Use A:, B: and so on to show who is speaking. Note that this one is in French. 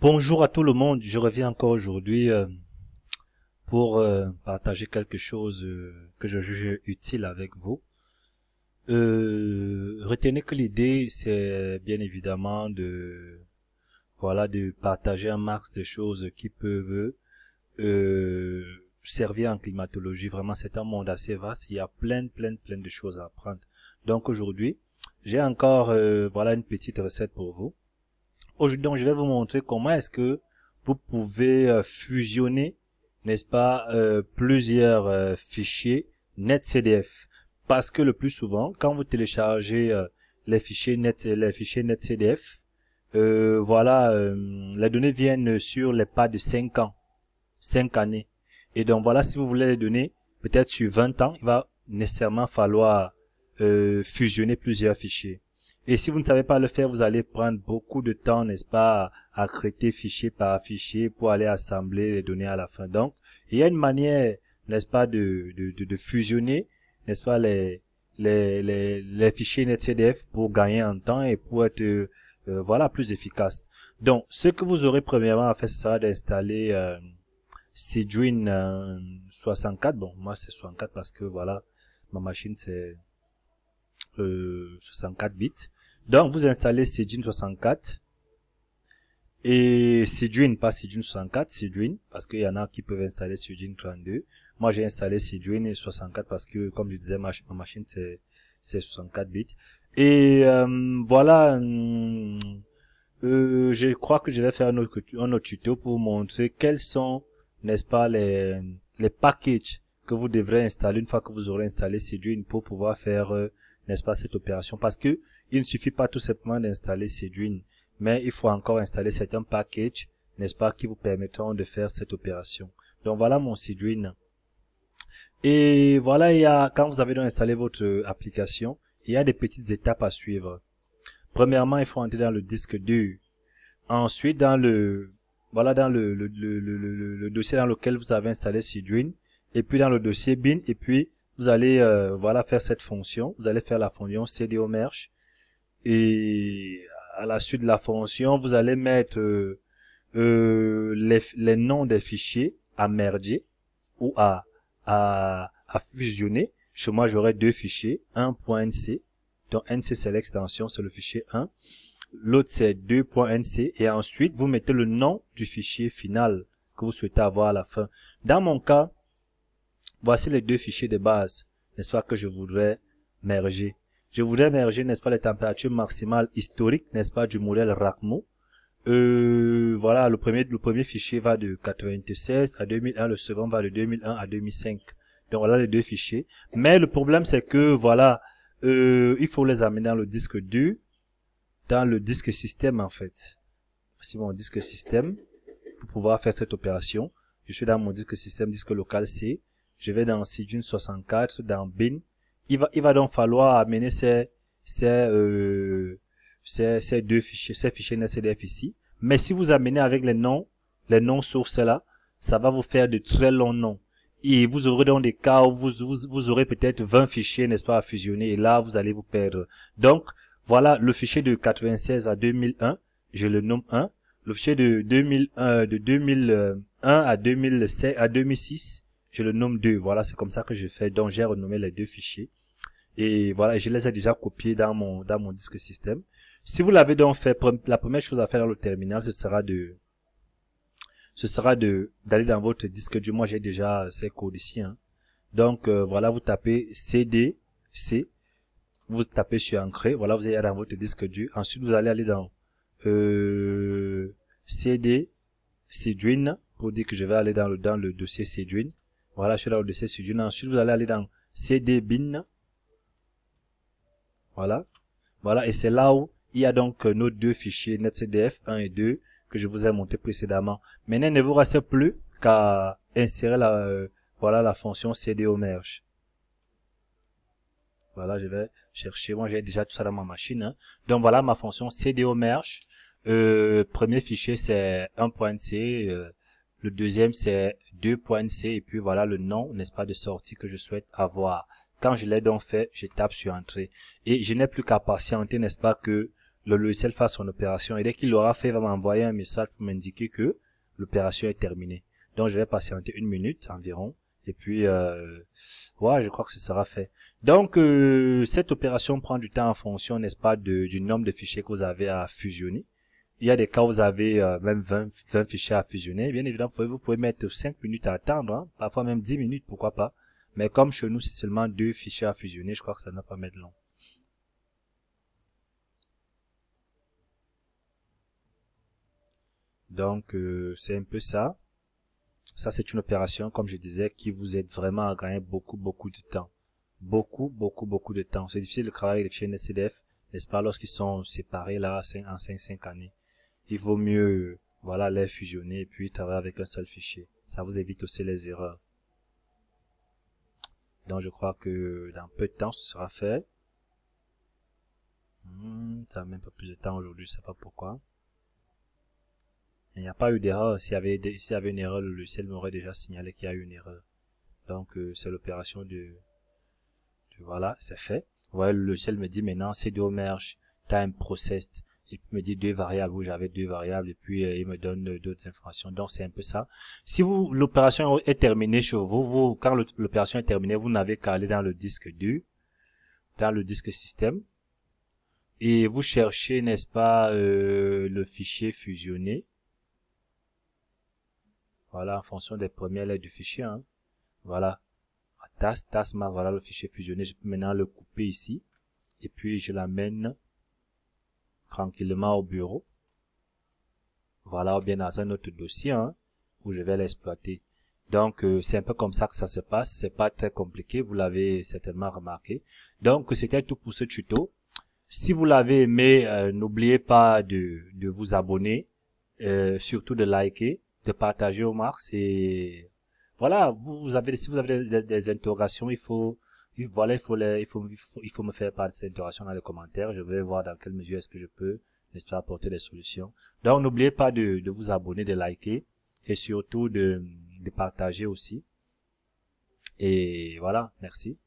A: Bonjour à tout le monde, je reviens encore aujourd'hui pour partager quelque chose que je juge utile avec vous. Retenez que l'idée c'est bien évidemment de partager un max de choses qui peuvent servir en climatologie. Vraiment c'est un monde assez vaste, il y a plein de choses à apprendre. Donc aujourd'hui, j'ai encore une petite recette pour vous. Aujourd'hui, donc, je vais vous montrer comment est-ce que vous pouvez fusionner, n'est-ce pas, plusieurs fichiers NetCDF. Parce que le plus souvent, quand vous téléchargez les fichiers NetCDF, les données viennent sur les pas de 5 ans, 5 années. Et donc voilà, si vous voulez les données, peut-être sur 20 ans, il va nécessairement falloir fusionner plusieurs fichiers. Et si vous ne savez pas le faire, vous allez prendre beaucoup de temps, n'est-ce pas, à traiter fichier par fichier pour aller assembler les données à la fin. Donc, il y a une manière, n'est-ce pas, de fusionner, n'est-ce pas, les fichiers NetCDF pour gagner en temps et pour être, plus efficace. Donc, ce que vous aurez premièrement à faire, ce sera d'installer Cedrin 64. Bon, moi c'est 64 parce que voilà, ma machine c'est 64 bits. Donc vous installez Cedrin 64 et Cedrin, pas Cedrin 64, Cedrin, parce qu'il y en a qui peuvent installer Cedrin 32. Moi j'ai installé Cedrin 64 parce que comme je disais ma machine c'est 64 bits. Et je crois que je vais faire un autre tuto pour vous montrer quels sont, n'est-ce pas, les packages que vous devrez installer une fois que vous aurez installé Cedrin pour pouvoir faire n'est-ce pas, cette opération. Parce que il ne suffit pas tout simplement d'installer Cedrin, mais il faut encore installer certains packages, n'est-ce pas, qui vous permettront de faire cette opération. Donc voilà mon Cedrin. Et voilà, quand vous avez donc installé votre application, il y a des petites étapes à suivre. Premièrement, il faut entrer dans le disque dur. Ensuite, dans le dossier dans lequel vous avez installé Cedrin, et puis dans le dossier bin, et puis vous allez faire cette fonction. Vous allez faire la fonction cdo merge, et à la suite de la fonction, vous allez mettre les noms des fichiers à merger ou à fusionner. Chez moi, j'aurai deux fichiers, un.nc, donc nc c'est l'extension, c'est le fichier 1. L'autre c'est 2.nc, et ensuite vous mettez le nom du fichier final que vous souhaitez avoir à la fin. Dans mon cas, voici les deux fichiers de base, n'est-ce pas, que je voudrais merger. Je voudrais merger, n'est-ce pas, les températures maximales historiques, n'est-ce pas, du modèle RACMO. Le premier fichier va de 96 à 2001, le second va de 2001 à 2005. Donc voilà les deux fichiers. Mais le problème c'est que il faut les amener dans le disque dur, dans le disque système en fait. Voici mon disque système pour pouvoir faire cette opération. Je suis dans mon disque système, disque local C. Je vais dans Cedrin 64, dans bin. Il va donc falloir amener ces deux fichiers, ces fichiers NetCDF ici. Mais si vous amenez avec les noms sources là, ça va vous faire de très longs noms. Et vous aurez donc des cas où vous aurez peut-être 20 fichiers, n'est-ce pas, à fusionner, et là, vous allez vous perdre. Donc, voilà, le fichier de 96 à 2001, je le nomme 1. Le fichier de 2001 à 2006, je le nomme 2. Voilà, c'est comme ça que je fais. Donc, j'ai renommé les deux fichiers. Et voilà, je les ai déjà copiés dans mon disque système. Si vous l'avez donc fait, la première chose à faire dans le terminal, ce sera d'aller dans votre disque dur. Moi, j'ai déjà ces codes ici, hein. Donc, vous tapez cd, c, vous tapez sur Encré, voilà, vous allez dans votre disque dur. Ensuite, vous allez aller dans cd, Cedrin, pour dire que je vais aller dans le dossier Cedrin. Voilà, je suis dans le dossier Cedrin. Ensuite, vous allez aller dans cd bin. Voilà, et c'est là où il y a donc nos deux fichiers NetCDF 1 et 2 que je vous ai montré précédemment. Maintenant, il ne vous reste plus qu'à insérer la fonction cdo merge. Voilà, je vais chercher. Moi, j'ai déjà tout ça dans ma machine, hein. Donc voilà ma fonction cdo merge. Premier fichier c'est 1.c, le deuxième c'est 2.c, et puis voilà le nom, n'est-ce pas, de sortie que je souhaite avoir. Quand je l'ai donc fait, je tape sur entrée et je n'ai plus qu'à patienter, n'est-ce pas, que le logiciel fasse son opération. Et dès qu'il l'aura fait, il va m'envoyer un message pour m'indiquer que l'opération est terminée. Donc, je vais patienter 1 minute environ. Et puis, ouais, je crois que ce sera fait. Donc, cette opération prend du temps en fonction, n'est-ce pas, du nombre de fichiers que vous avez à fusionner. Il y a des cas où vous avez même 20 fichiers à fusionner. Bien évidemment, vous pouvez mettre 5 minutes à attendre, hein, parfois même 10 minutes, pourquoi pas. Mais comme chez nous, c'est seulement 2 fichiers à fusionner, je crois que ça ne va pas mettre long. Donc, c'est un peu ça. Ça, c'est une opération, comme je disais, qui vous aide vraiment à gagner beaucoup de temps. Beaucoup de temps. C'est difficile de travailler avec des fichiers NetCDF, n'est-ce pas, lorsqu'ils sont séparés là en 5 années. Il vaut mieux, voilà, les fusionner et puis travailler avec un seul fichier. Ça vous évite aussi les erreurs. Donc, je crois que dans peu de temps, ce sera fait. Ça a même pas plus de temps aujourd'hui, je sais pas pourquoi. Il n'y a pas eu d'erreur. S'il y avait une erreur, le logiciel m'aurait déjà signalé qu'il y a eu une erreur. Donc, c'est l'opération voilà, c'est fait. Vous voyez, le logiciel me dit maintenant, c'est do merge time processed. Il me dit 2 variables, où j'avais 2 variables, et puis il me donne d'autres informations. Donc, c'est un peu ça. Si l'opération est terminée chez vous, quand l'opération est terminée, vous n'avez qu'à aller dans le disque 2, dans le disque système, et vous cherchez, n'est-ce pas, le fichier fusionné. Voilà, en fonction des premières lettres du fichier, hein. Voilà. Taskmark, voilà le fichier fusionné. Je peux maintenant le couper ici. Et puis, je l'amène tranquillement au bureau. Voilà, ou bien dans un autre dossier, hein, où je vais l'exploiter. Donc, c'est un peu comme ça que ça se passe. C'est pas très compliqué. Vous l'avez certainement remarqué. Donc, c'était tout pour ce tuto. Si vous l'avez aimé, n'oubliez pas de vous abonner, surtout de liker, de partager au max et voilà, si vous avez des interrogations, il faut me faire part de ces interrogations dans les commentaires. Je vais voir dans quelle mesure est-ce que je peux, n'est-ce pas, apporter des solutions. Donc, n'oubliez pas de vous abonner, de liker et surtout de partager aussi. Et voilà, merci.